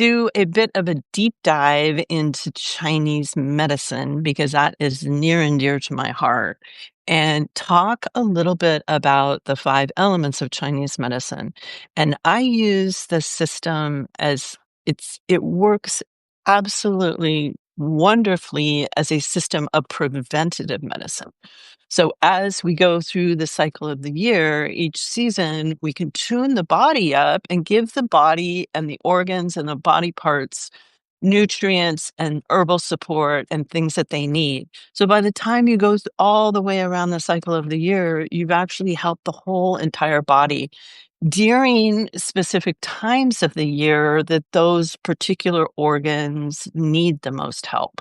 do a bit of a deep dive into Chinese medicine because that is near and dear to my heart, and talk a little bit about the five elements of Chinese medicine. And I use the system as it works absolutely wonderfully as a system of preventative medicine. So as we go through the cycle of the year, each season, we can tune the body up and give the body and the organs and the body parts nutrients and herbal support and things that they need. So by the time you go all the way around the cycle of the year, you've actually helped the whole entire body during specific times of the year that those particular organs need the most help.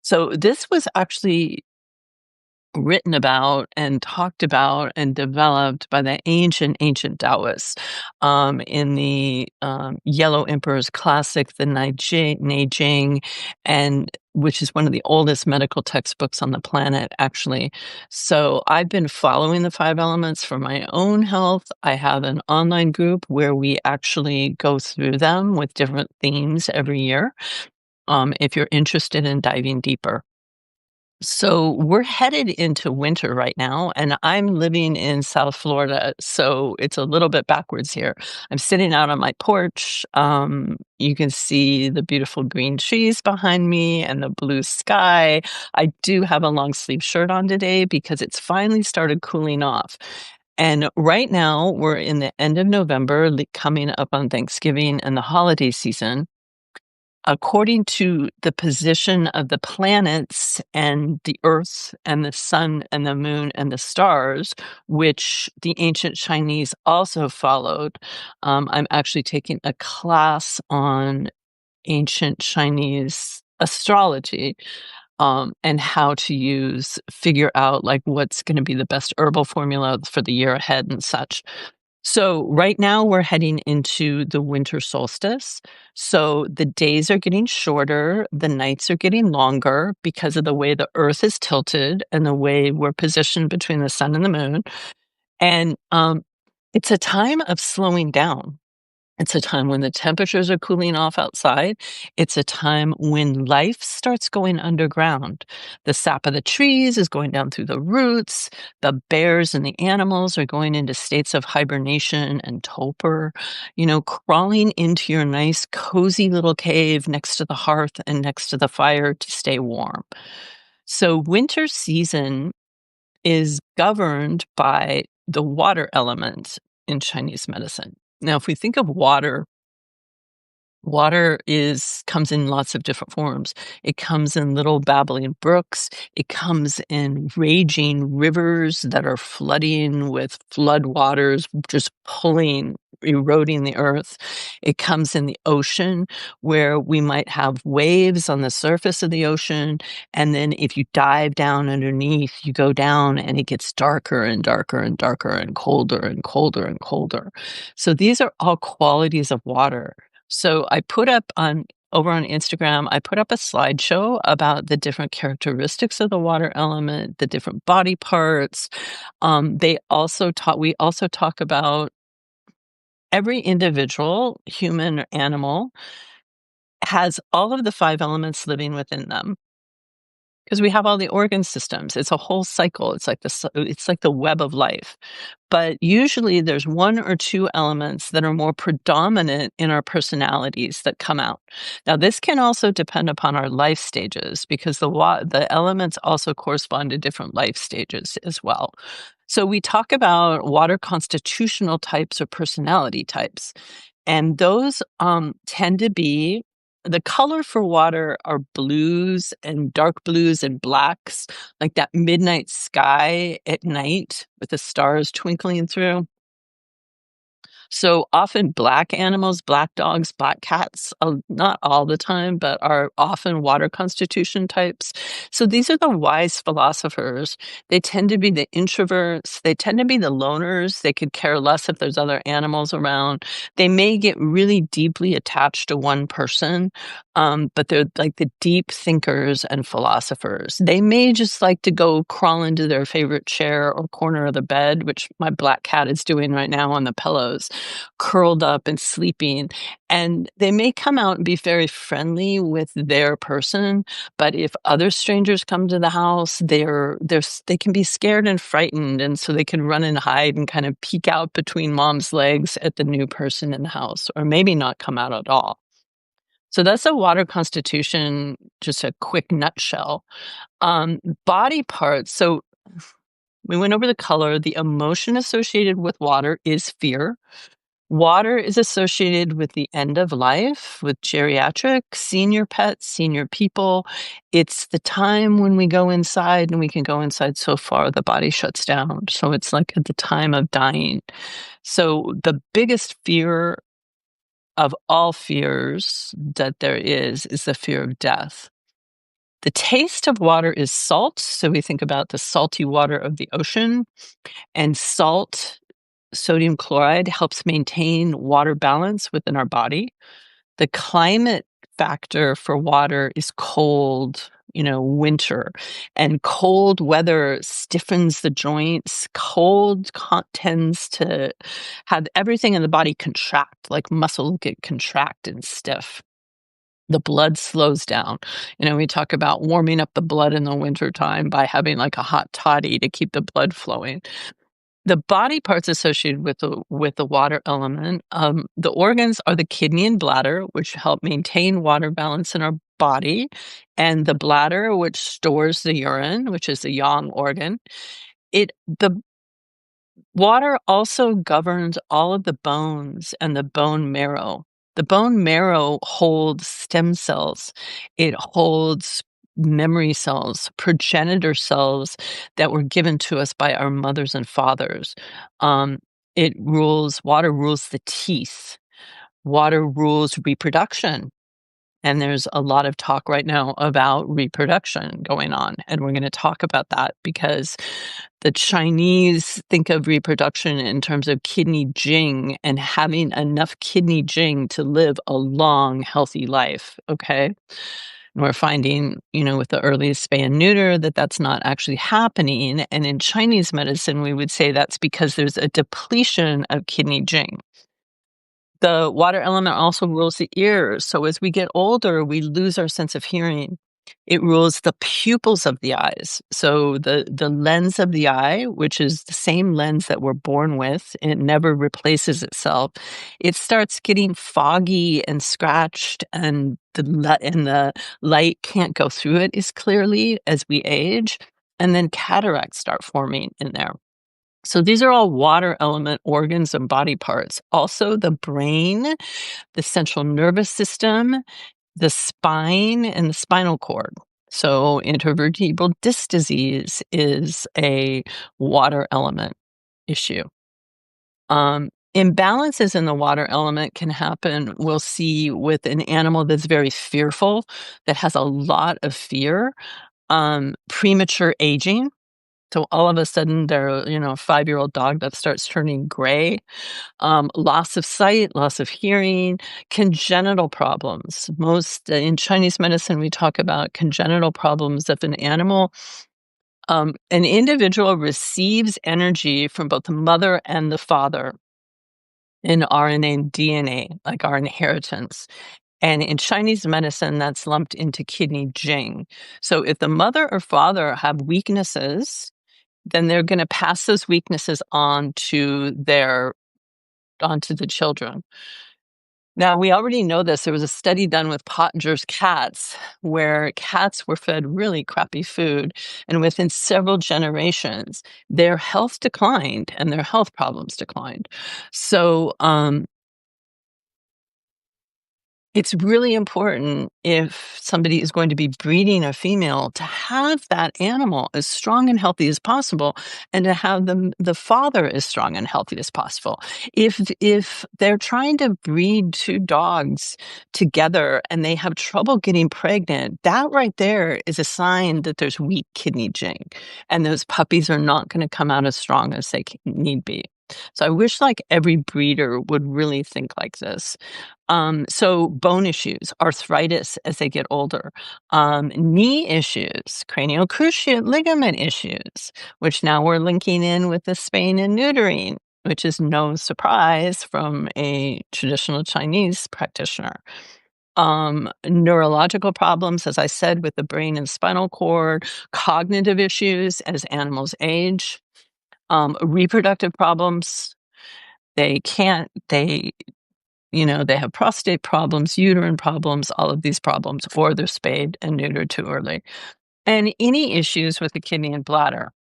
So this was actually written about and talked about and developed by the ancient Taoists in the Yellow Emperor's Classic, the Neijing, and which is one of the oldest medical textbooks on the planet, actually. So I've been following the five elements for my own health. I have an online group where we actually go through them with different themes every year. If you're interested in diving deeper. So we're headed into winter right now, and I'm living in South Florida, so it's a little bit backwards here. I'm sitting out on my porch. You can see the beautiful green trees behind me and the blue sky. I do have a long sleeve shirt on today because it's finally started cooling off. And right now, we're in the end of November, coming up on Thanksgiving and the holiday season. According to the position of the planets and the Earth and the sun and the moon and the stars, which the ancient Chinese also followed. I'm actually taking a class on ancient Chinese astrology, and how to figure out like what's going to be the best herbal formula for the year ahead and such. So right now we're heading into the winter solstice. So the days are getting shorter, the nights are getting longer because of the way the earth is tilted and the way we're positioned between the sun and the moon. And it's a time of slowing down. It's a time when the temperatures are cooling off outside. It's a time when life starts going underground. The sap of the trees is going down through the roots. The bears and the animals are going into states of hibernation and torpor, crawling into your nice, cozy little cave next to the hearth and next to the fire to stay warm. So winter season is governed by the water element in Chinese medicine. Now, if we think of water, comes in lots of different forms. It comes in little babbling brooks. It comes in raging rivers that are flooding with flood waters, just eroding the earth. It comes in the ocean where we might have waves on the surface of the ocean. And then if you dive down underneath, you go down and it gets darker and darker and darker and colder and colder and colder. So these are all qualities of water. So I put up over on Instagram, I put up a slideshow about the different characteristics of the water element, the different body parts. We also talk about every individual, human or animal, has all of the five elements living within them. Because we have all the organ systems. It's a whole cycle. It's like the web of life. But usually there's one or two elements that are more predominant in our personalities that come out. Now, this can also depend upon our life stages because the elements also correspond to different life stages as well. So we talk about water constitutional types or personality types. And those tend to be the color for water are blues and dark blues and blacks, like that midnight sky at night with the stars twinkling through. So often black animals, black dogs, black cats, not all the time, but are often water constitution types. So these are the wise philosophers. They tend to be the introverts. They tend to be the loners. They could care less if there's other animals around. They may get really deeply attached to one person, but they're like the deep thinkers and philosophers. They may just like to go crawl into their favorite chair or corner of the bed, which my black cat is doing right now on the pillows. curled up and sleeping. And they may come out and be very friendly with their person, but if other strangers come to the house, they can be scared and frightened, and so they can run and hide and kind of peek out between mom's legs at the new person in the house, or maybe not come out at all. So that's a water constitution, just a quick nutshell. Um, Body parts. So we went over the color. The emotion associated with water is fear. Water is associated with the end of life, with geriatric, senior pets, senior people. It's the time when we go inside, and we can go inside so far the body shuts down. So it's like at the time of dying. So the biggest fear of all fears that there is the fear of death. The taste of water is salt. So we think about the salty water of the ocean, and salt, sodium chloride, helps maintain water balance within our body. The climate factor for water is cold, winter, and cold weather stiffens the joints. Tends to have everything in the body contract, like muscles get contract and stiff. The blood slows down. We talk about warming up the blood in the wintertime by having like a hot toddy to keep the blood flowing. The body parts associated with the water element, the organs are the kidney and bladder, which help maintain water balance in our body, and the bladder, which stores the urine, which is the yang organ. The water also governs all of the bones and the bone marrow. The bone marrow holds stem cells. It holds memory cells, progenitor cells that were given to us by our mothers and fathers. Um, Water rules the teeth. Water rules reproduction. And there's a lot of talk right now about reproduction going on. And we're going to talk about that because the Chinese think of reproduction in terms of kidney jing and having enough kidney jing to live a long, healthy life. Okay. And we're finding, with the early spay and neuter, that that's not actually happening. And in Chinese medicine, we would say that's because there's a depletion of kidney jing. The water element also rules the ears. So as we get older, we lose our sense of hearing. It rules the pupils of the eyes. So the lens of the eye, which is the same lens that we're born with, it never replaces itself. It starts getting foggy and scratched, and the light can't go through it as clearly as we age. And then cataracts start forming in there. So these are all water element organs and body parts. Also, the brain, the central nervous system, the spine, and the spinal cord. So intervertebral disc disease is a water element issue. Imbalances in the water element can happen, we'll see, with an animal that's very fearful, that has a lot of fear, premature aging. So all of a sudden, they're, a 5-year-old dog that starts turning gray, loss of sight, loss of hearing, congenital problems. In Chinese medicine, we talk about congenital problems of an animal. An individual receives energy from both the mother and the father in RNA and DNA, like our inheritance. And in Chinese medicine, that's lumped into kidney jing. So if the mother or father have weaknesses, then they're going to pass those weaknesses onto the children. Now, we already know this. There was a study done with Pottinger's cats where cats were fed really crappy food, and within several generations, their health declined and their health problems declined. So, it's really important, if somebody is going to be breeding a female, to have that animal as strong and healthy as possible, and to have the father as strong and healthy as possible. If they're trying to breed 2 dogs together and they have trouble getting pregnant, that right there is a sign that there's weak kidney jing, and those puppies are not going to come out as strong as they need be. So I wish like every breeder would really think like this. So bone issues, arthritis as they get older, knee issues, cranial cruciate ligament issues, which now we're linking in with the spaying and neutering, which is no surprise from a traditional Chinese practitioner. Neurological problems, as I said, with the brain and spinal cord, cognitive issues as animals age, reproductive problems. They can't, they, they have prostate problems, uterine problems, all of these problems, or they're spayed and neutered too early. And any issues with the kidney and bladder.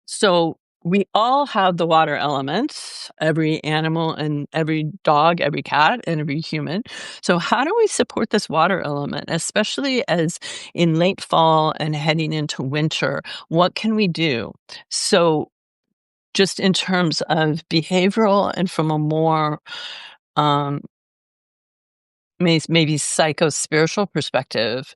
So we all have the water element, every animal and every dog, every cat, and every human. So, how do we support this water element, especially as in late fall and heading into winter? What can we do? So, just in terms of behavioral and from a more um, maybe psycho-spiritual perspective,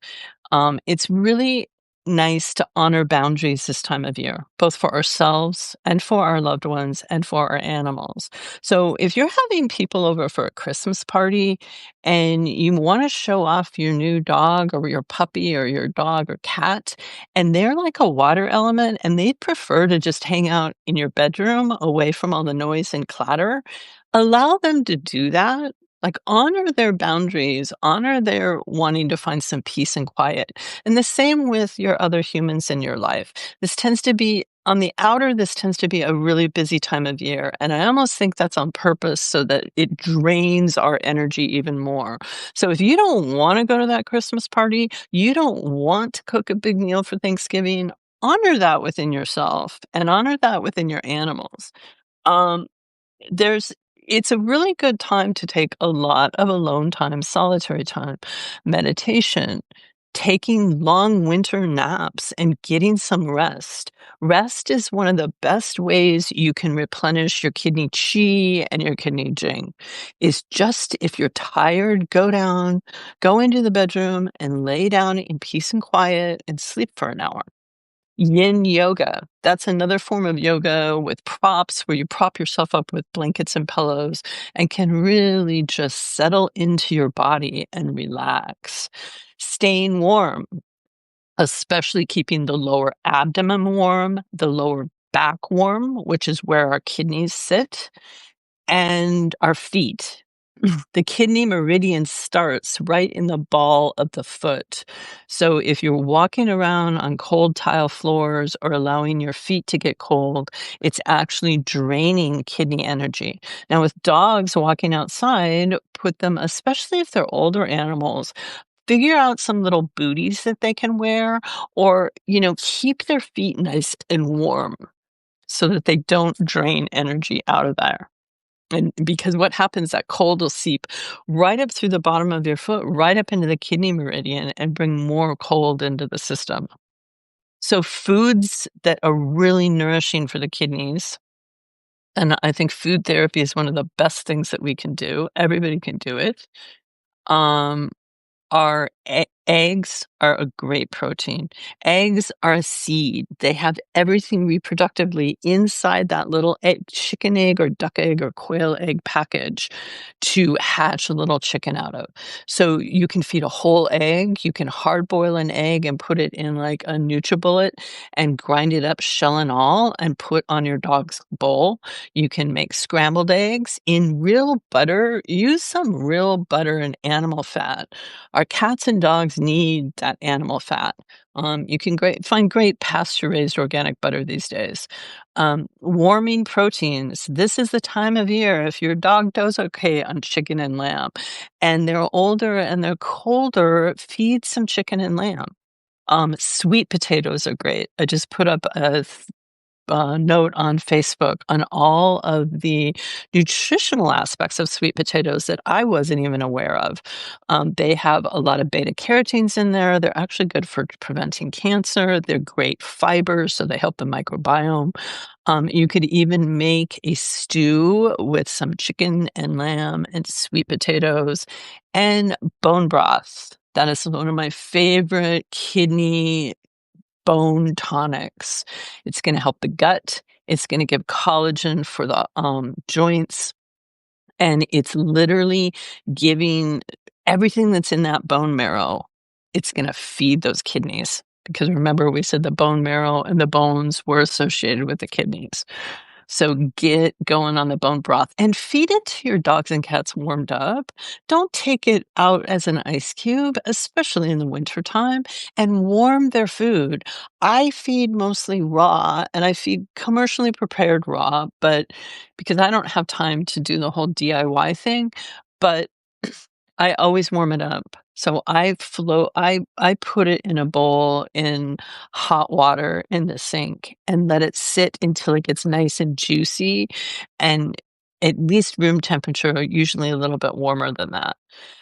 it's really nice to honor boundaries this time of year, both for ourselves and for our loved ones and for our animals. So if you're having people over for a Christmas party and you want to show off your new dog or your puppy or your dog or cat, and they're like a water element and they'd prefer to just hang out in your bedroom away from all the noise and clatter, allow them to do that. Like, honor their boundaries, honor their wanting to find some peace and quiet. And the same with your other humans in your life. This tends to be on the outer, this tends to be a really busy time of year. And I almost think that's on purpose so that it drains our energy even more. So if you don't want to go to that Christmas party, you don't want to cook a big meal for Thanksgiving, honor that within yourself and honor that within your animals. Um, there's it's a really good time to take a lot of alone time, solitary time, meditation, taking long winter naps, and getting some rest. Rest is one of the best ways you can replenish your kidney qi and your kidney jing. Is just if you're tired, go into the bedroom and lay down in peace and quiet and sleep for an hour. Yin yoga. That's another form of yoga with props where you prop yourself up with blankets and pillows and can really just settle into your body and relax. Staying warm, especially keeping the lower abdomen warm, the lower back warm, which is where our kidneys sit, and our feet. The kidney meridian starts right in the ball of the foot. So if you're walking around on cold tile floors or allowing your feet to get cold, it's actually draining kidney energy. Now, with dogs walking outside, put them, especially if they're older animals, figure out some little booties that they can wear or, keep their feet nice and warm so that they don't drain energy out of there. And because what happens, that cold will seep right up through the bottom of your foot, right up into the kidney meridian and bring more cold into the system. So foods that are really nourishing for the kidneys, and I think food therapy is one of the best things that we can do. Everybody can do it. Um, Are eggs are a great protein. Eggs are a seed. They have everything reproductively inside that little chicken egg or duck egg or quail egg package to hatch a little chicken out of. So you can feed a whole egg. You can hard boil an egg and put it in like a NutriBullet and grind it up shell and all and put on your dog's bowl. You can make scrambled eggs in real butter. Use some real butter and animal fat. Our cats and dogs need that animal fat. You can find great pasture-raised organic butter these days. Warming proteins. This is the time of year if your dog does okay on chicken and lamb, and they're older and they're colder, feed some chicken and lamb. Sweet potatoes are great. I just put up a note on Facebook on all of the nutritional aspects of sweet potatoes that I wasn't even aware of. They have a lot of beta carotenes in there. They're actually good for preventing cancer. They're great fibers, so they help the microbiome. You could even make a stew with some chicken and lamb and sweet potatoes and bone broth. That is one of my favorite kidney bone tonics. It's gonna help the gut, it's gonna give collagen for the, joints, and it's literally giving everything that's in that bone marrow, it's gonna feed those kidneys, because remember we said the bone marrow and the bones were associated with the kidneys. So get going on the bone broth and feed it to your dogs and cats warmed up. Don't take it out as an ice cube, especially in the wintertime, and warm their food. I feed mostly raw and I feed commercially prepared raw, but because I don't have time to do the whole DIY thing, but I always warm it up. So I put it in a bowl in hot water in the sink and let it sit until it gets nice and juicy and at least room temperature, usually a little bit warmer than that.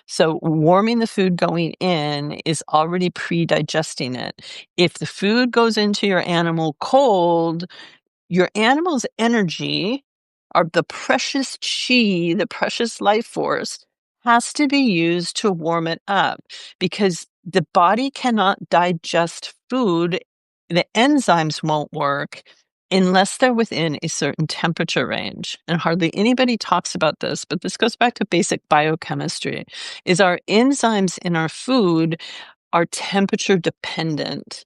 So warming the food going in is already pre-digesting it. If the food goes into your animal cold, your animal's energy, or the precious chi, the precious life force, has to be used to warm it up because the body cannot digest food. The enzymes won't work unless they're within a certain temperature range. And hardly anybody talks about this, but this goes back to basic biochemistry, is our enzymes in our food are temperature dependent.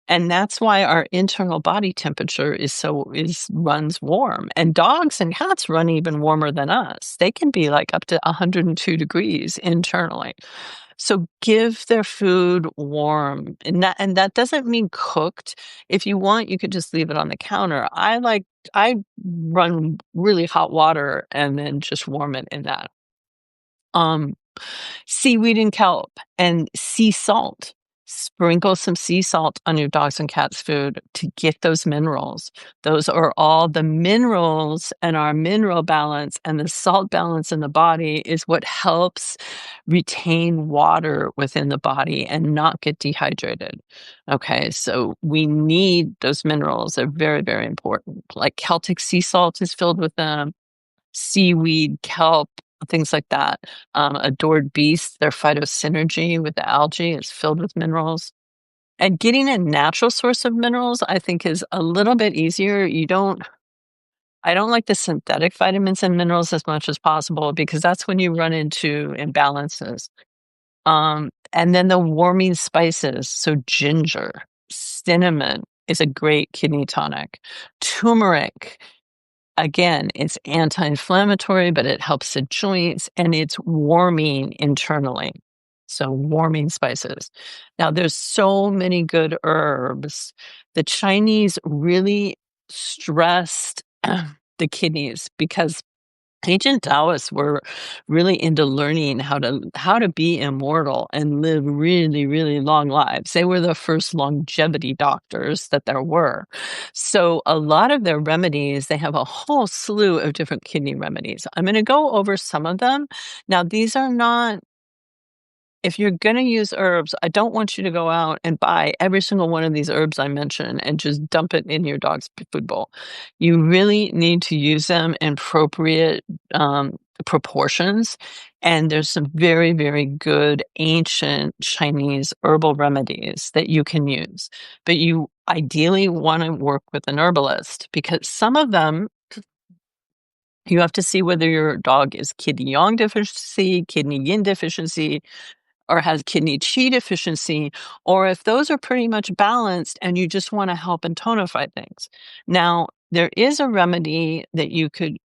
And that's why our internal body temperature is runs warm. And dogs and cats run even warmer than us. They can be like up to 102 degrees internally. So give their food warm. And that doesn't mean cooked. If you want, you could just leave it on the counter. I run really hot water and then just warm it in that. Um Seaweed and kelp and sea salt. Sprinkle some sea salt on your dogs and cats' food to get those minerals. Those are all the minerals, and our mineral balance and the salt balance in the body is what helps retain water within the body and not get dehydrated. Okay, so we need those minerals. They're very, very important. Like Celtic sea salt is filled with them, seaweed, kelp, things like that. Adored beasts, their phytosynergy with the algae is filled with minerals. And getting a natural source of minerals, I think, is a little bit easier. I don't like the synthetic vitamins and minerals as much as possible because that's when you run into imbalances. And then the warming spices. So ginger, cinnamon is a great kidney tonic. Turmeric, again, it's anti-inflammatory, but it helps the joints and it's warming internally. So warming spices. Now there's so many good herbs. The Chinese really stressed the kidneys because ancient Taoists were really into learning how to be immortal and live really, really long lives. They were the first longevity doctors that there were. So a lot of their remedies, they have a whole slew of different kidney remedies. I'm going to go over some of them. Now, these are not if you're gonna use herbs, I don't want you to go out and buy every single one of these herbs I mentioned and just dump it in your dog's food bowl. You really need to use them in appropriate proportions. And there's some very, very good ancient Chinese herbal remedies that you can use. But you ideally want to work with an herbalist because some of them you have to see whether your dog is kidney yang deficiency, kidney yin deficiency, or has kidney qi deficiency, or if those are pretty much balanced and you just want to help and tonify things. Now, there is a remedy that you could,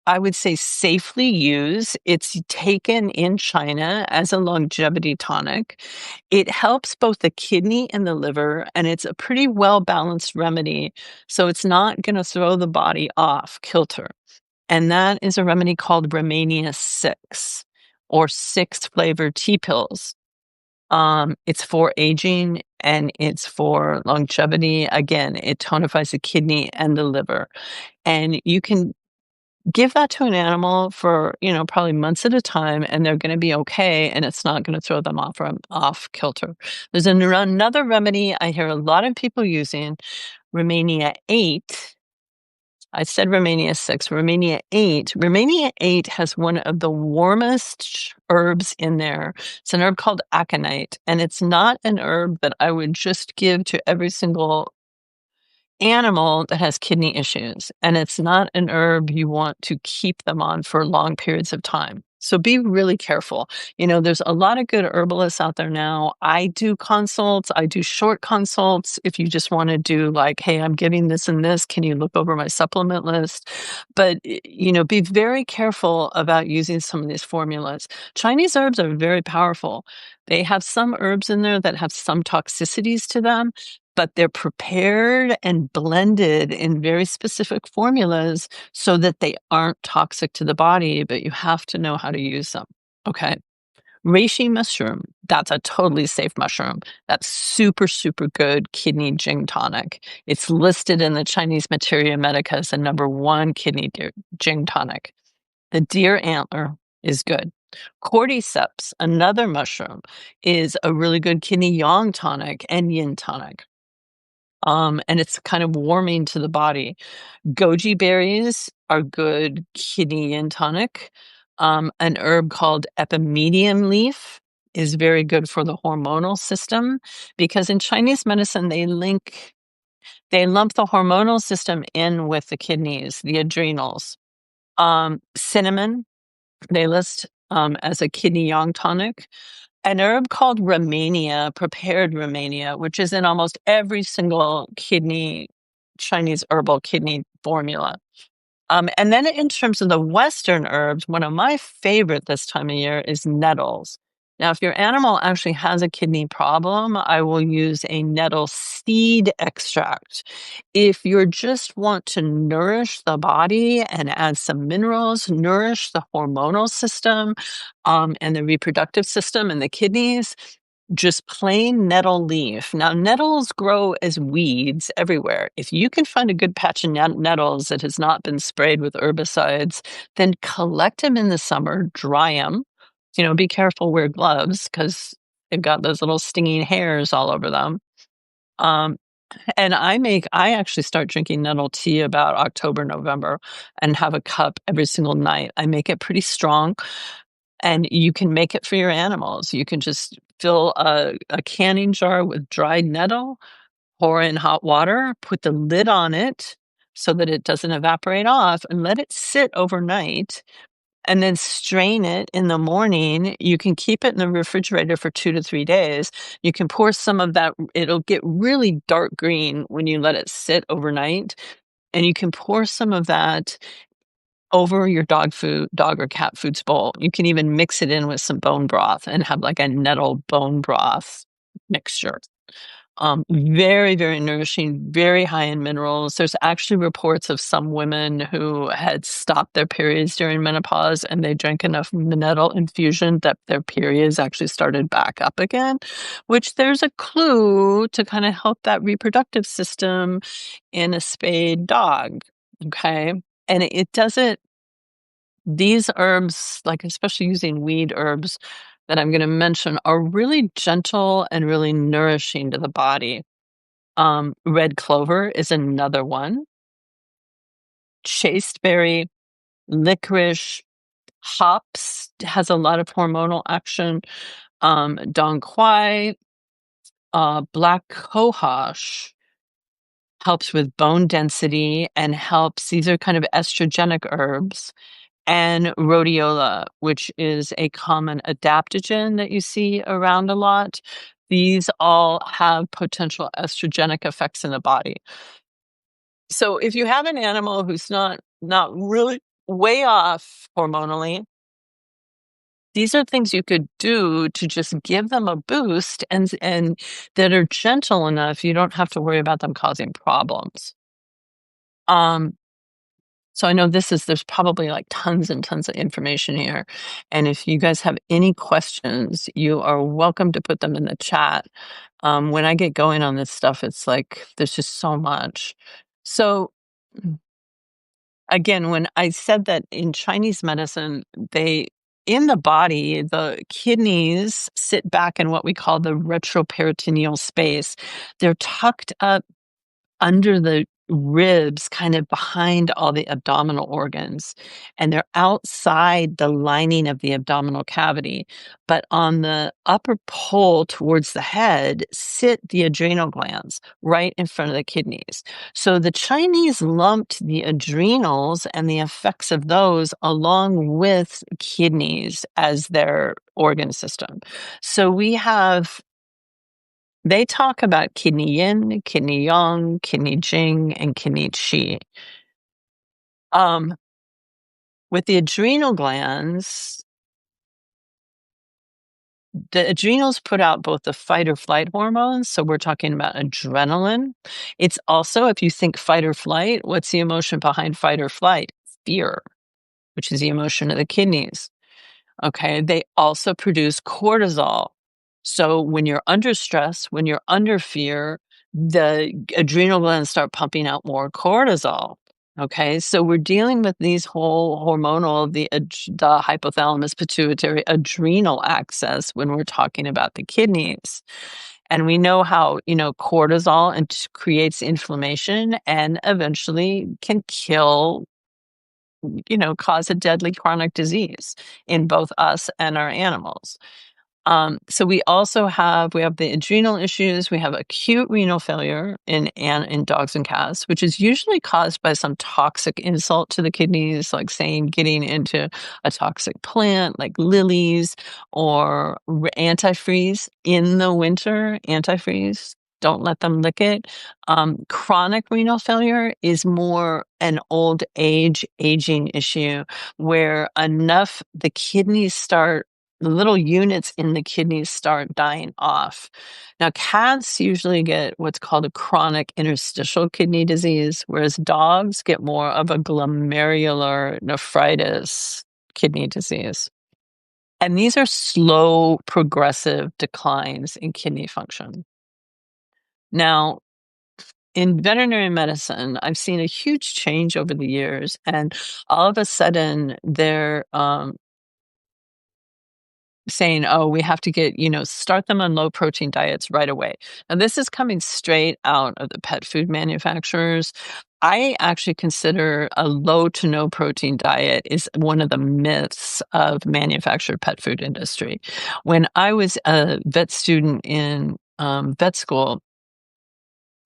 I would say, safely use. It's taken in China as a longevity tonic. It helps both the kidney and the liver, and it's a pretty well balanced remedy. So it's not going to throw the body off kilter. And that is a remedy called Romania 6 or 6 flavored tea pills. It's for aging and it's for longevity. Again, it tonifies the kidney and the liver. And you can give that to an animal for, probably months at a time and they're going to be okay and it's not going to throw them off kilter. There's another remedy I hear a lot of people using, Romania 8. I said Romania 6, Romania 8. Romania 8 has one of the warmest herbs in there. It's an herb called aconite, and it's not an herb that I would just give to every single animal that has kidney issues. And it's not an herb you want to keep them on for long periods of time. So be really careful. There's a lot of good herbalists out there now. I do consults, I do short consults. If you just want to do like, hey, I'm giving this and this, can you look over my supplement list? But, be very careful about using some of these formulas. Chinese herbs are very powerful. They have some herbs in there that have some toxicities to them, but they're prepared and blended in very specific formulas so that they aren't toxic to the body, but you have to know how to use them. Okay. Reishi mushroom, that's a totally safe mushroom. That's super, super good kidney Jing tonic. It's listed in the Chinese Materia Medica as the #1 kidney Jing tonic. The deer antler is good. Cordyceps, another mushroom, is a really good kidney yang tonic and yin tonic. And it's kind of warming to the body. Goji berries are good kidney yin tonic. An herb called epimedium leaf is very good for the hormonal system because in Chinese medicine they lump the hormonal system in with the kidneys, the adrenals. Cinnamon they list as a kidney yang tonic. An herb called Romania, prepared Romania, which is in almost every single Chinese herbal kidney formula. And then in terms of the Western herbs, one of my favorite this time of year is nettles. Now, if your animal actually has a kidney problem, I will use a nettle seed extract. If you just want to nourish the body and add some minerals, nourish the hormonal system, and the reproductive system and the kidneys, just plain nettle leaf. Now, nettles grow as weeds everywhere. If you can find a good patch of nettles that has not been sprayed with herbicides, then collect them in the summer, dry them. Be careful, wear gloves because they've got those little stinging hairs all over them. Um, and I actually start drinking nettle tea about October, November and have a cup every single night. I make it pretty strong. And you can make it for your animals. You can just fill a canning jar with dried nettle, pour in hot water, put the lid on it so that it doesn't evaporate off, and let it sit overnight, and then strain it in the morning. You can keep it in the refrigerator for 2 to 3 days. You can pour some of that it'll get really dark green when you let it sit overnight, and you can pour some of that over your dog or cat food's bowl. You can even mix it in with some bone broth and have like a nettle bone broth mixture. Very, very nourishing, very high in minerals. There's actually reports of some women who had stopped their periods during menopause and they drank enough nettle infusion that their periods actually started back up again, which there's a clue to kind of help that reproductive system in a spayed dog. Okay. And it doesn't these herbs, like especially using weed herbs that I'm gonna mention, are really gentle and really nourishing to the body. Red clover is another one. Chasteberry, licorice, hops has a lot of hormonal action. Dong quai, black cohosh helps with bone density and helps these are kind of estrogenic herbs. And rhodiola, which is a common adaptogen that you see around a lot. These all have potential estrogenic effects in the body. So if you have an animal who's not really way off hormonally, these are things you could do to just give them a boost and that are gentle enough you don't have to worry about them causing problems. Um, So I know there's probably like tons and tons of information here. And if you guys have any questions, you are welcome to put them in the chat. When I get going on this stuff, it's like there's just so much. So again, when I said that in Chinese medicine, in the body, the kidneys sit back in what we call the retroperitoneal space. They're tucked up under the ribs kind of behind all the abdominal organs, and they're outside the lining of the abdominal cavity. But on the upper pole towards the head sit the adrenal glands right in front of the kidneys. So the Chinese lumped the adrenals and the effects of those along with kidneys as their organ system. So they talk about kidney yin, kidney yang, kidney jing, and kidney qi. Um, with the adrenal glands, the adrenals put out both the fight or flight hormones. So we're talking about adrenaline. It's also, if you think fight or flight, what's the emotion behind fight or flight? Fear, which is the emotion of the kidneys. Okay. They also produce cortisol. So when you're under stress, when you're under fear, the adrenal glands start pumping out more cortisol. Okay, so we're dealing with these whole hormonal, the hypothalamus pituitary adrenal axis when we're talking about the kidneys. And we know how, cortisol creates inflammation and eventually can kill, cause a deadly chronic disease in both us and our animals. So we have the adrenal issues. We have acute renal failure in dogs and cats, which is usually caused by some toxic insult to the kidneys, like getting into a toxic plant like lilies or antifreeze in the winter. Antifreeze. Don't let them lick it. Chronic renal failure is more an old aging issue where the little units in the kidneys start dying off. Now, cats usually get what's called a chronic interstitial kidney disease, whereas dogs get more of a glomerular nephritis kidney disease. And these are slow, progressive declines in kidney function. Now, in veterinary medicine, I've seen a huge change over the years, and all of a sudden they're saying, oh, we have to start them on low protein diets right away. And this is coming straight out of the pet food manufacturers. I actually consider a low to no protein diet is one of the myths of manufactured pet food industry. When I was a vet student in vet school,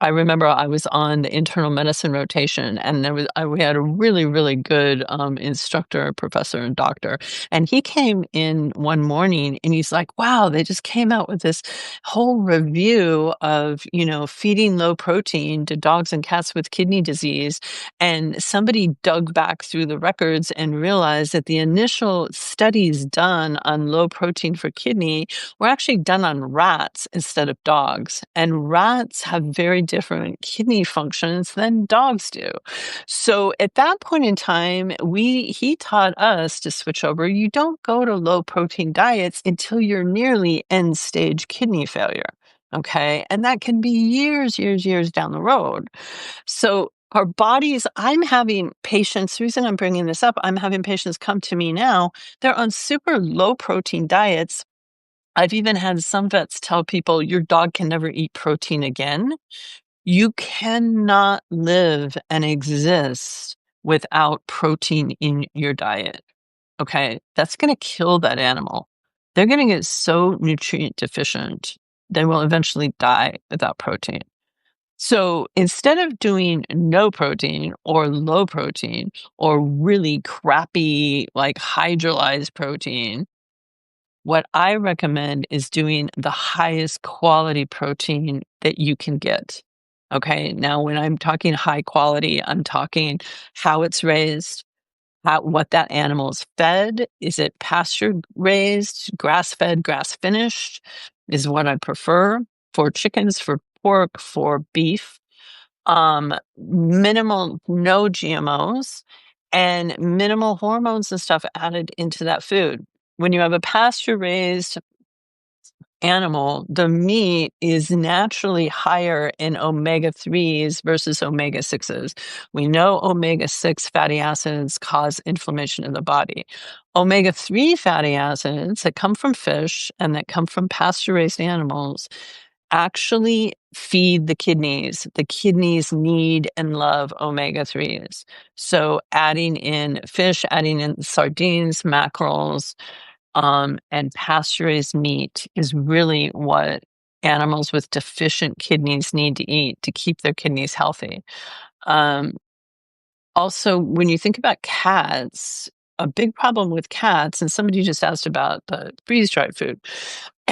I remember I was on the internal medicine rotation, and we had a really, really good instructor, professor, and doctor. And he came in one morning, and he's like, "Wow, they just came out with this whole review of feeding low protein to dogs and cats with kidney disease." And somebody dug back through the records and realized that the initial studies done on low protein for kidney were actually done on rats instead of dogs, and rats have very different kidney functions than dogs do. So at that point in time, he taught us to switch over. You don't go to low protein diets until you're nearly end stage kidney failure. Okay. And that can be years, years, years down the road. So our bodies, I'm having patients, the reason I'm bringing this up, I'm having patients come to me now. They're on super low protein diets. I've even had some vets tell people your dog can never eat protein again. You cannot live and exist without protein in your diet. Okay. That's going to kill that animal. They're going to get so nutrient deficient, they will eventually die without protein. So instead of doing no protein or low protein or really crappy, like hydrolyzed protein, what I recommend is doing the highest quality protein that you can get. Okay. Now, when I'm talking high quality, I'm talking how it's raised, what that animal is fed. Is it pasture raised, grass fed, grass finished is what I prefer for chickens, for pork, for beef. Minimal, no GMOs, and minimal hormones and stuff added into that food. When you have a pasture raised animal, the meat is naturally higher in omega 3s versus omega 6s. We know omega 6 fatty acids cause inflammation in the body. Omega 3 fatty acids that come from fish and that come from pasture raised animals actually feed the kidneys. The kidneys need and love omega-3s. So adding in fish, adding in sardines, mackerels, and pasture-raised meat is really what animals with deficient kidneys need to eat to keep their kidneys healthy. Um, Also, when you think about cats, a big problem with cats, and somebody just asked about the freeze-dried food,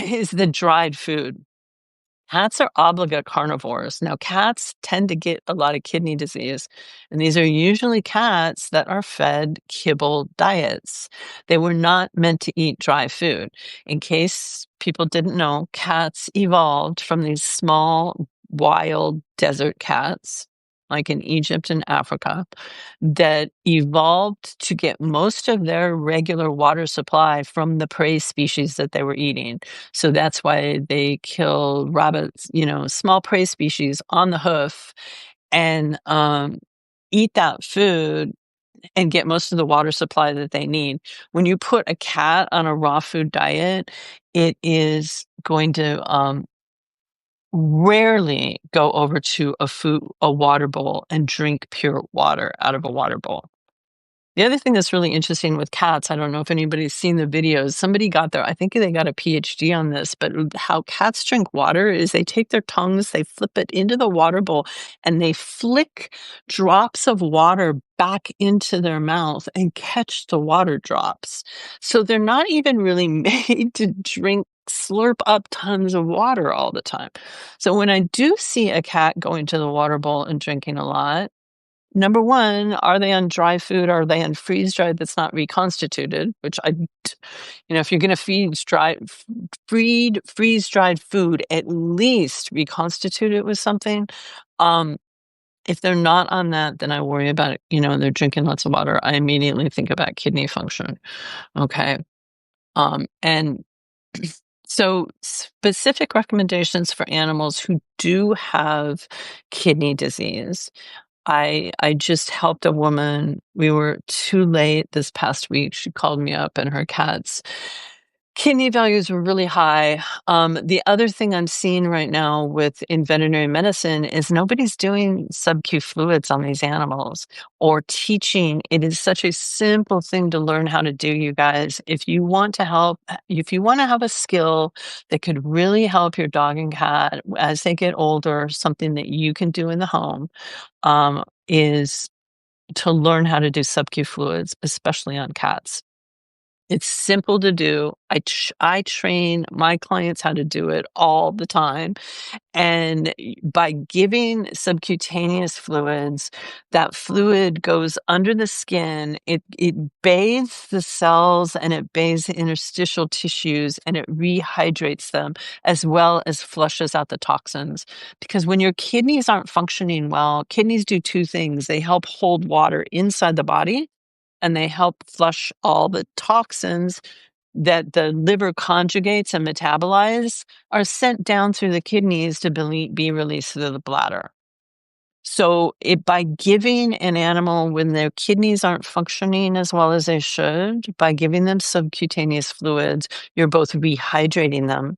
is the dried food. Cats are obligate carnivores. Now, cats tend to get a lot of kidney disease, and these are usually cats that are fed kibble diets. They were not meant to eat dry food. In case people didn't know, cats evolved from these small, wild desert cats, like in Egypt and Africa, that evolved to get most of their regular water supply from the prey species that they were eating. So that's why they kill rabbits, small prey species on the hoof and eat that food and get most of the water supply that they need. When you put a cat on a raw food diet, it is going to rarely go over to a water bowl and drink pure water out of a water bowl. The other thing that's really interesting with cats, I don't know if anybody's seen the videos. Somebody got there, I think they got a PhD on this, but how cats drink water is they take their tongues, they flip it into the water bowl, and they flick drops of water back into their mouth and catch the water drops. So they're not even really made to slurp up tons of water all the time. So when I do see a cat going to the water bowl and drinking a lot, number one, are they on dry food? Are they on freeze-dried that's not reconstituted? If you're gonna freeze-dried food, at least reconstitute it with something. If they're not on that, then I worry about, they're drinking lots of water. I immediately think about kidney function, okay? And so specific recommendations for animals who do have kidney disease. I just helped a woman. We were too late this past week. She called me up and her cat's kidney values were really high. The other thing I'm seeing right now in veterinary medicine is nobody's doing sub-Q fluids on these animals or teaching. It is such a simple thing to learn how to do, you guys. If you want to have a skill that could really help your dog and cat as they get older, something that you can do in the home, is to learn how to do sub-Q fluids, especially on cats. It's simple to do. I train my clients how to do it all the time. And by giving subcutaneous fluids, that fluid goes under the skin. It bathes the cells and it bathes the interstitial tissues and it rehydrates them as well as flushes out the toxins. Because when your kidneys aren't functioning well, kidneys do two things. They help hold water inside the body and they help flush all the toxins that the liver conjugates and metabolize are sent down through the kidneys to be released through the bladder. So by giving an animal when their kidneys aren't functioning as well as they should, by giving them subcutaneous fluids, you're both rehydrating them.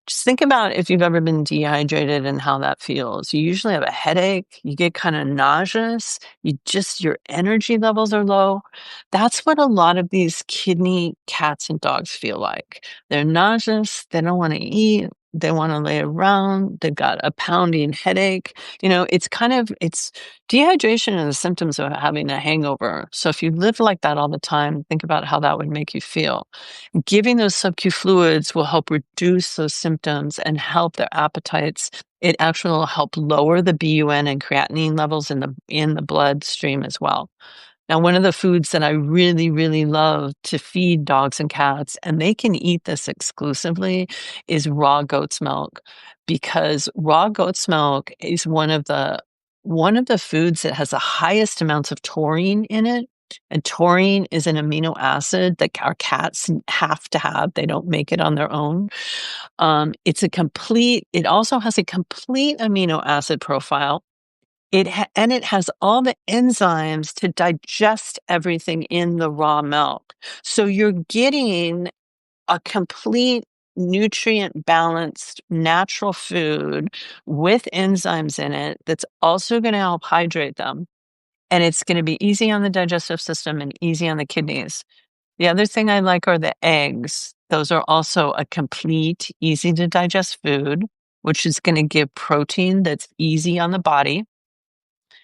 Just think about if you've ever been dehydrated and how that feels. You usually have a headache, you get kind of nauseous, your energy levels are low. That's what a lot of these kidney cats and dogs feel like. They're nauseous, they don't want to eat, they want to lay around, they've got a pounding headache. It's dehydration are the symptoms of having a hangover. So if you live like that all the time, think about how that would make you feel. Giving those sub-Q fluids will help reduce those symptoms and help their appetites. It actually will help lower the BUN and creatinine levels in the bloodstream as well. Now, one of the foods that I really, really love to feed dogs and cats, and they can eat this exclusively, is raw goat's milk, because raw goat's milk is one of the foods that has the highest amounts of taurine in it. And taurine is an amino acid that our cats have to have. They don't make it on their own. It also has a complete amino acid profile. It has all the enzymes to digest everything in the raw milk. So you're getting a complete nutrient balanced natural food with enzymes in it that's also gonna help hydrate them, and it's gonna be easy on the digestive system and easy on the kidneys. The other thing I like are the eggs. Those are also a complete, easy to digest food, which is gonna give protein that's easy on the body,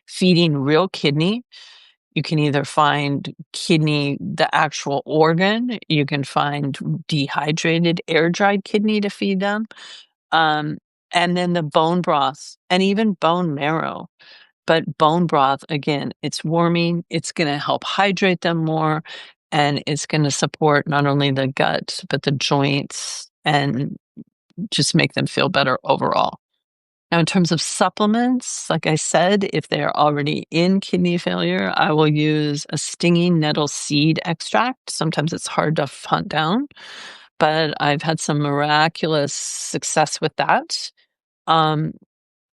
feeding real kidney. You can either find kidney, the actual organ, you can find dehydrated, air-dried kidney to feed them, um, and then the bone broth and even bone marrow. But bone broth, again, it's warming, it's gonna help hydrate them more, and it's gonna support not only the gut, but the joints and just make them feel better overall. Now, in terms of supplements, like I said, if they're already in kidney failure, I will use a stinging nettle seed extract. Sometimes it's hard to hunt down, but I've had some miraculous success with that. Um,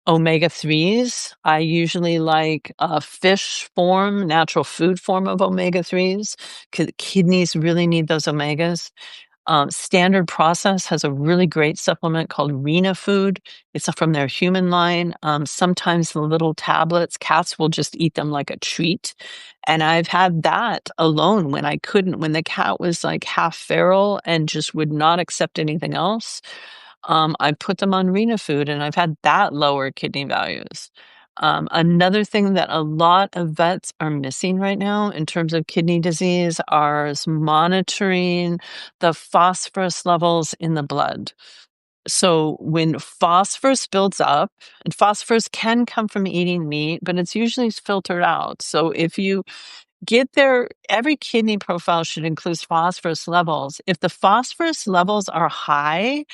Omega 3s, I usually like a fish form, natural food form of omega 3s, because kidneys really need those omegas. Standard Process has a really great supplement called Rena Food. It's from their human line. Sometimes the little tablets, cats will just eat them like a treat. And I've had that alone when I couldn't, when the cat was like half feral and just would not accept anything else. I put them on Rena Food and I've had that lower kidney values. Another thing that a lot of vets are missing right now in terms of kidney disease is monitoring the phosphorus levels in the blood. So when phosphorus builds up, and phosphorus can come from eating meat, but it's usually filtered out. So if you get there, every kidney profile should include phosphorus levels. If the phosphorus levels are high,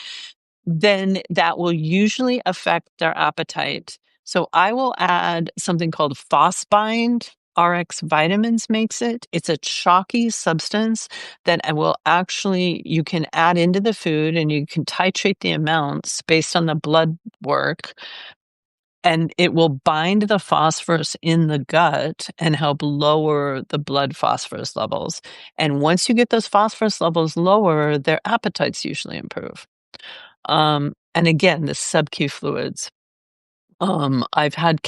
then that will usually affect their appetite. So I will add something called Phosbind. RX Vitamins makes it. It's a chalky substance that I will actually, you can add into the food and you can titrate the amounts based on the blood work. And it will bind the phosphorus in the gut and help lower the blood phosphorus levels. And once you get those phosphorus levels lower, their appetites usually improve. And again, the sub-Q fluids. I've had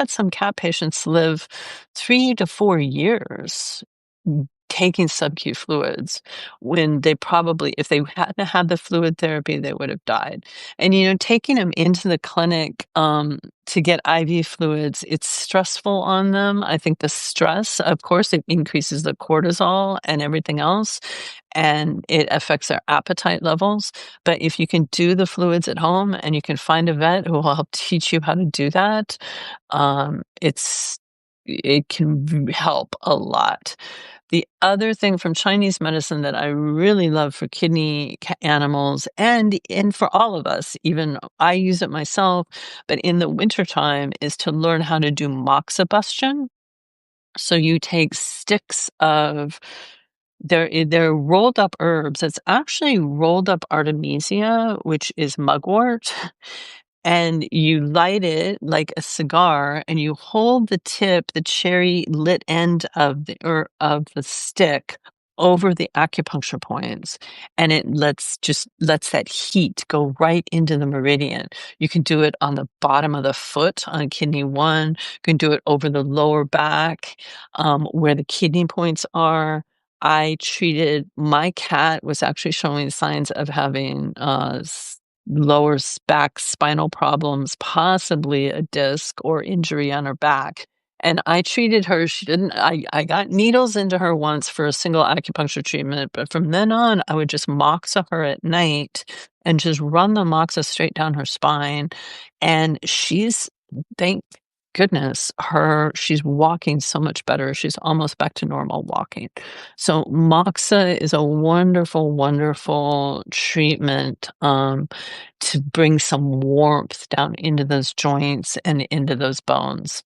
some cat patients live 3 to 4 years taking sub-Q fluids when they probably, if they hadn't had the fluid therapy, they would have died. And, taking them into the clinic, to get IV fluids, it's stressful on them. I think the stress, of course, it increases the cortisol and everything else, and it affects their appetite levels. But if you can do the fluids at home and you can find a vet who will help teach you how to do that, it can help a lot. The other thing from Chinese medicine that I really love for kidney animals and for all of us, even I use it myself, but in the wintertime is to learn how to do moxibustion. So you take sticks of they're rolled up herbs. It's actually rolled up artemisia, which is mugwort, and you light it like a cigar and you hold the tip, the cherry lit end of the stick over the acupuncture points, and it lets that heat go right into the meridian. You can do it on the bottom of the foot on kidney 1. You can do it over the lower back, where the kidney points are. I treated my cat was actually showing signs of having lower back spinal problems, possibly a disc or injury on her back. And I treated her. She didn't, I got needles into her once for a single acupuncture treatment, but from then on, I would just moxa her at night and just run the moxa straight down her spine. And thank goodness, she's walking so much better. She's almost back to normal walking. So moxa is a wonderful, wonderful treatment, to bring some warmth down into those joints and into those bones.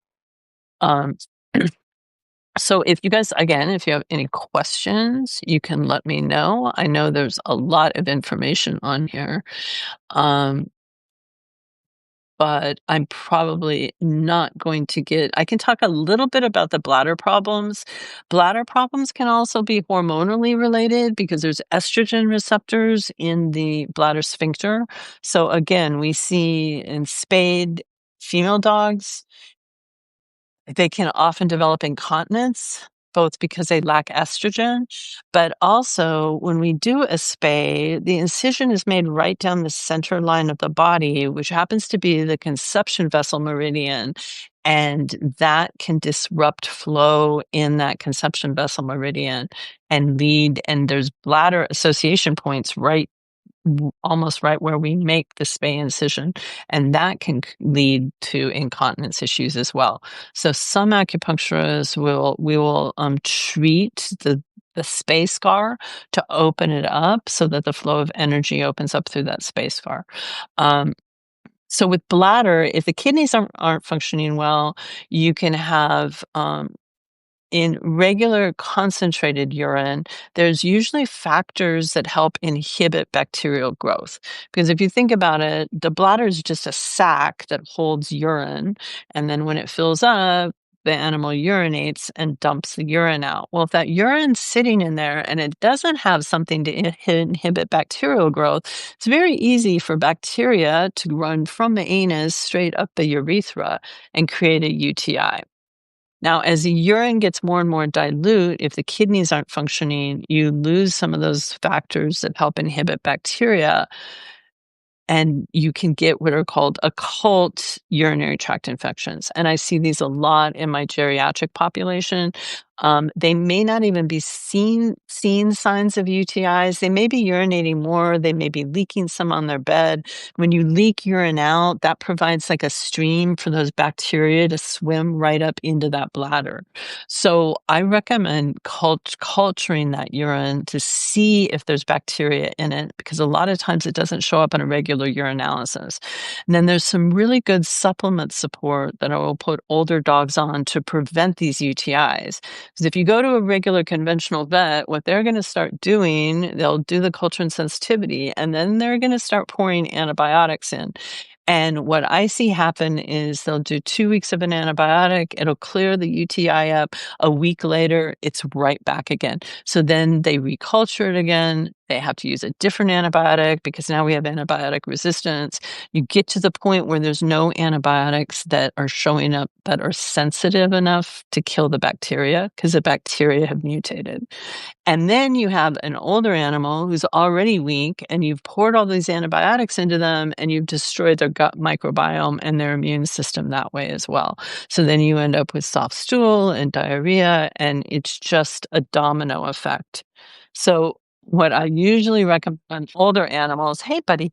Um, so if you guys, again, if you have any questions, you can let me know. I know there's a lot of information on here. Um, but I'm probably not going to get I can talk a little bit about the bladder problems. Bladder problems can also be hormonally related because there's estrogen receptors in the bladder sphincter. So again, we see in spayed female dogs they can often develop incontinence, both because they lack estrogen, but also when we do a spay, the incision is made right down the center line of the body, which happens to be the conception vessel meridian. And that can disrupt flow in that conception vessel meridian and lead, and there's bladder association points almost right where we make the spay incision, and that can lead to incontinence issues as well. So some acupuncturists will treat the spay scar to open it up so that the flow of energy opens up through that spay scar. Um, so with bladder, if the kidneys aren't functioning well, you can have in regular concentrated urine, there's usually factors that help inhibit bacterial growth. Because if you think about it, the bladder is just a sac that holds urine. And then when it fills up, the animal urinates and dumps the urine out. Well, if that urine's sitting in there and it doesn't have something to inhibit bacterial growth, it's very easy for bacteria to run from the anus straight up the urethra and create a UTI. Now, as the urine gets more and more dilute, if the kidneys aren't functioning, you lose some of those factors that help inhibit bacteria, and you can get what are called occult urinary tract infections. And I see these a lot in my geriatric population. They may not even be seeing signs of UTIs. They may be urinating more. They may be leaking some on their bed. When you leak urine out, that provides like a stream for those bacteria to swim right up into that bladder. So I recommend culturing that urine to see if there's bacteria in it, because a lot of times it doesn't show up in a regular urinalysis. And then there's some really good supplement support that I will put older dogs on to prevent these UTIs. Because if you go to a regular conventional vet, what they're going to start doing, they'll do the culture and sensitivity, and then they're going to start pouring antibiotics in. And what I see happen is they'll do 2 weeks of an antibiotic, it'll clear the UTI up. A week later, it's right back again. So then they reculture it again. They have to use a different antibiotic because now we have antibiotic resistance. You get to the point where there's no antibiotics that are showing up that are sensitive enough to kill the bacteria because the bacteria have mutated. And then you have an older animal who's already weak, and you've poured all these antibiotics into them, and you've destroyed their gut microbiome and their immune system that way as well. So then you end up with soft stool and diarrhea, and it's just a domino effect. So what I usually recommend older animals, hey, buddy,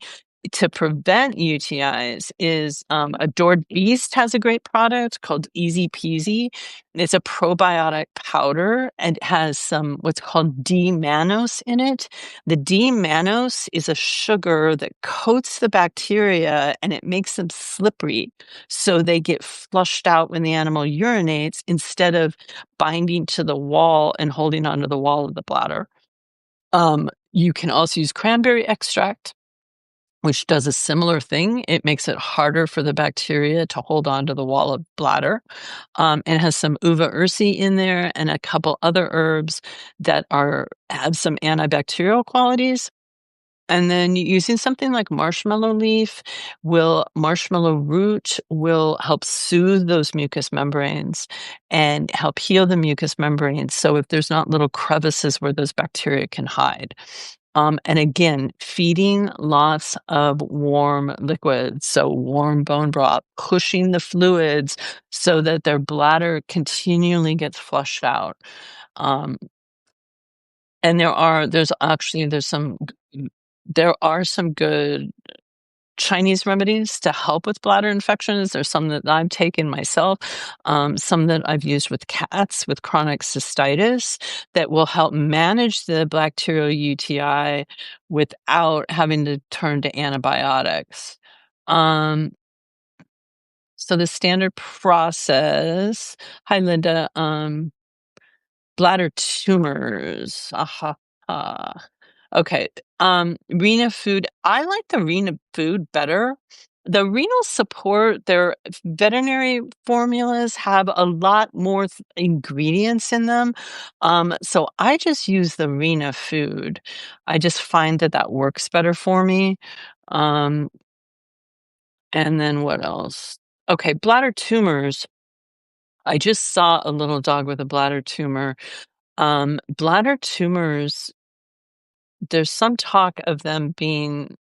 to prevent UTIs is Adored Beast has a great product called Easy Peasy. It's a probiotic powder and it has some what's called D-mannose in it. The D-mannose is a sugar that coats the bacteria and it makes them slippery. So they get flushed out when the animal urinates instead of binding to the wall and holding onto the wall of the bladder. You can also use cranberry extract, which does a similar thing. It makes it harder for the bacteria to hold on to the wall of bladder. And has some uva ursi in there and a couple other herbs that have some antibacterial qualities. And then using something like marshmallow root will help soothe those mucous membranes and help heal the mucous membranes. So if there's not little crevices where those bacteria can hide. And again, feeding lots of warm liquids, so warm bone broth, pushing the fluids so that their bladder continually gets flushed out. Um, and there are some good Chinese remedies to help with bladder infections. There's some that I've taken myself, some that I've used with cats with chronic cystitis that will help manage the bacterial UTI without having to turn to antibiotics. Um, so the standard process, hi Linda, bladder tumors. Aha. Okay. Rena food. I like the Rena food better The renal support, their veterinary formulas have a lot more ingredients in them. So I just use the Rena food. I just find that that works better for me. Um, and then what else? Okay, bladder tumors. I just saw a little dog with a bladder tumor. Bladder tumors, there's some talk of them being,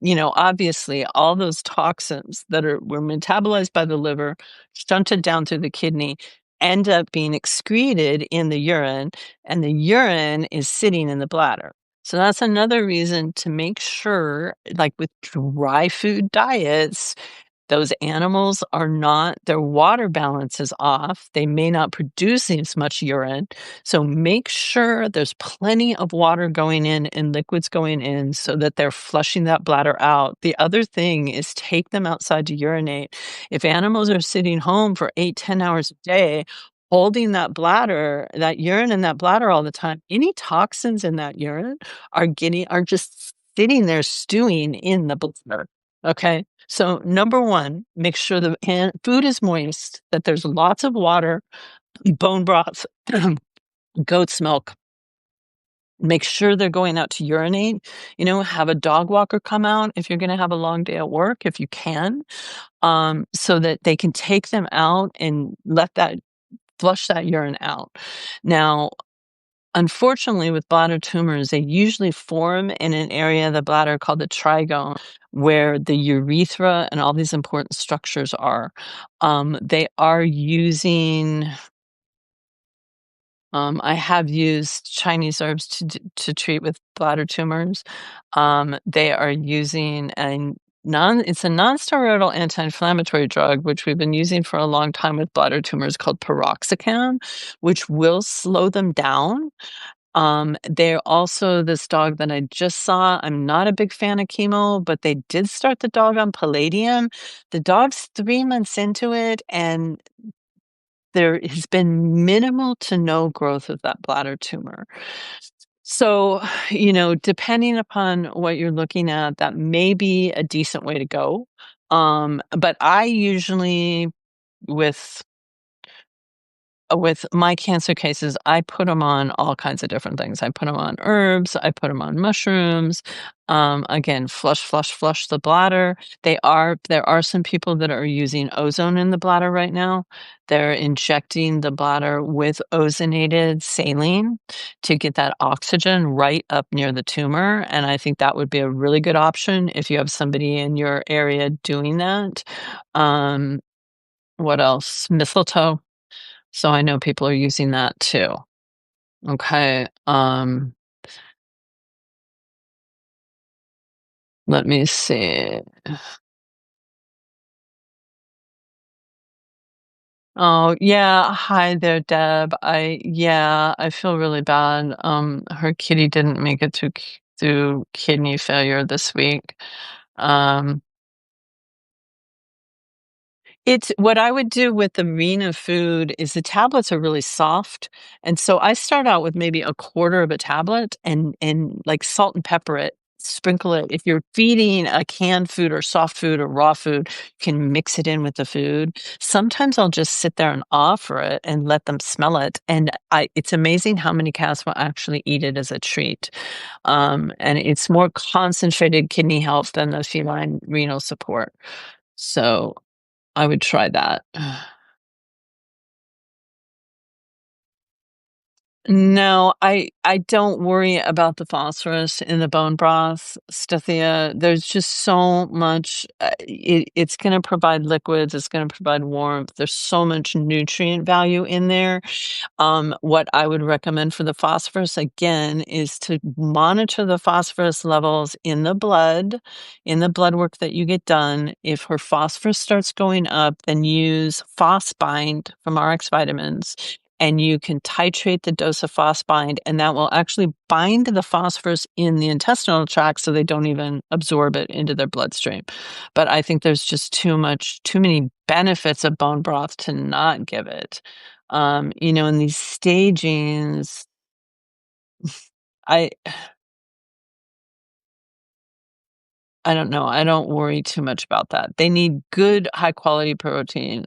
obviously all those toxins that were metabolized by the liver, shunted down through the kidney, end up being excreted in the urine, and the urine is sitting in the bladder. So that's another reason to make sure, like with dry food diets, those animals are not, their water balance is off. They may not produce as much urine. So make sure there's plenty of water going in and liquids going in so that they're flushing that bladder out. The other thing is take them outside to urinate. If animals are sitting home for 8, 10 hours a day, holding that bladder, that urine in that bladder all the time, any toxins in that urine are just sitting there stewing in the bladder. Okay. So number one, make sure the food is moist, that there's lots of water, bone broth, goat's milk. Make sure they're going out to urinate. Have a dog walker come out if you're going to have a long day at work, if you can, so that they can take them out and flush that urine out. Now, unfortunately, with bladder tumors, they usually form in an area of the bladder called the trigone, where the urethra and all these important structures are. They are using, I have used Chinese herbs to treat with bladder tumors. They are using it's a non-steroidal anti-inflammatory drug, which we've been using for a long time with bladder tumors called piroxicam, which will slow them down. They're also this dog that I just saw. I'm not a big fan of chemo, but they did start the dog on palladium. The dog's 3 months into it, and there has been minimal to no growth of that bladder tumor. So, depending upon what you're looking at, that may be a decent way to go. But I usually, with with my cancer cases, I put them on all kinds of different things. I put them on herbs, I put them on mushrooms. Again, flush, flush, flush the bladder. There are some people that are using ozone in the bladder right now. They're injecting the bladder with ozonated saline to get that oxygen right up near the tumor. And I think that would be a really good option if you have somebody in your area doing that. Um, what else? Mistletoe. So I know people are using that too. Okay. Let me see. Oh, yeah. Hi there, Deb. I feel really bad. Her kitty didn't make it through kidney failure this week. Um, It's what I would do with the Rena food is the tablets are really soft, and so I start out with maybe a quarter of a tablet and like salt and pepper it, sprinkle it. If you're feeding a canned food or soft food or raw food, you can mix it in with the food. Sometimes I'll just sit there and offer it and let them smell it, and it's amazing how many cats will actually eat it as a treat. And it's more concentrated kidney health than the feline renal support. So I would try that. No, I don't worry about the phosphorus in the bone broth, Stathia. There's just so much. It's going to provide liquids. It's going to provide warmth. There's so much nutrient value in there. What I would recommend for the phosphorus again is to monitor the phosphorus levels in the blood work that you get done. If her phosphorus starts going up, then use Phosbind from RX Vitamins, and you can titrate the dose of Phosbind, and that will actually bind the phosphorus in the intestinal tract so they don't even absorb it into their bloodstream. But I think there's just too many benefits of bone broth to not give it. In these stagings, I I don't know, I don't worry too much about that. They need good high quality protein.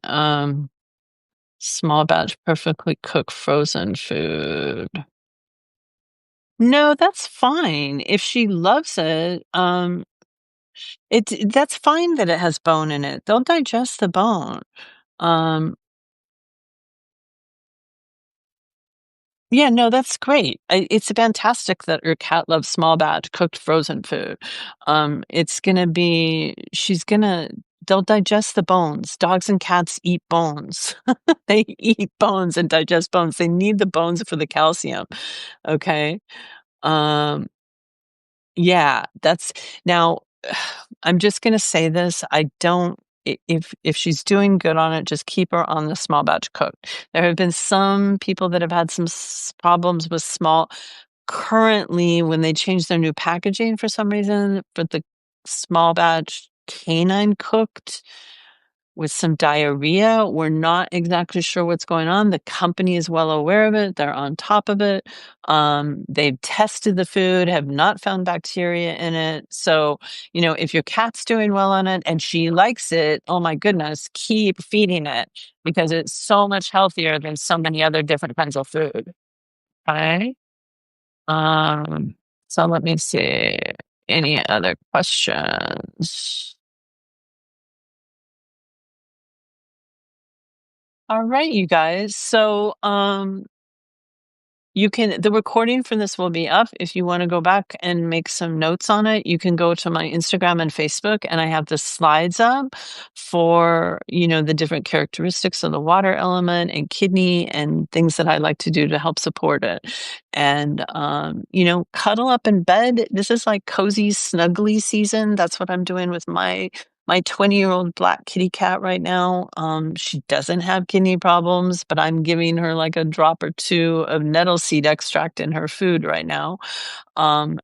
Small batch, perfectly cooked frozen food. No, that's fine. If she loves it, that's fine that it has bone in it. They'll digest the bone. Um, yeah, no, that's great. It's fantastic that your cat loves small batch cooked frozen food. She's gonna, they'll digest the bones. Dogs and cats eat bones. They eat bones and digest bones. They need the bones for the calcium. Okay. Um, Yeah, that's now, I'm just gonna say this, I don't if she's doing good on it, just keep her on the small batch cooked. There have been some people that have had some problems with small currently, when they change their new packaging for some reason, for the small batch canine cooked with some diarrhea. We're not exactly sure what's going on. The company is well aware of it. They're on top of it. They've tested the food, have not found bacteria in it. So, if your cat's doing well on it and she likes it, oh my goodness, keep feeding it because it's so much healthier than so many other different kinds of food. Okay. Um, so let me see. Any other questions? All right, you guys. So, the recording for this will be up. If you want to go back and make some notes on it, you can go to my Instagram and Facebook, and I have the slides up for, the different characteristics of the water element and kidney and things that I like to do to help support it. And, cuddle up in bed. This is like cozy, snuggly season. That's what I'm doing with my 20-year-old black kitty cat right now. She doesn't have kidney problems, but I'm giving her like a drop or two of nettle seed extract in her food right now. And,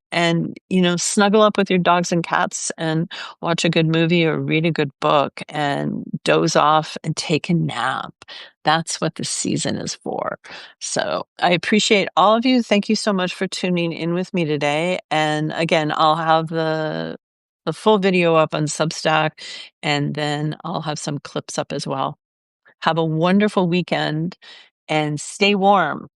snuggle up with your dogs and cats and watch a good movie or read a good book and doze off and take a nap. That's what the season is for. So I appreciate all of you. Thank you so much for tuning in with me today. And again, I'll have the full video up on Substack, and then I'll have some clips up as well. Have a wonderful weekend and stay warm.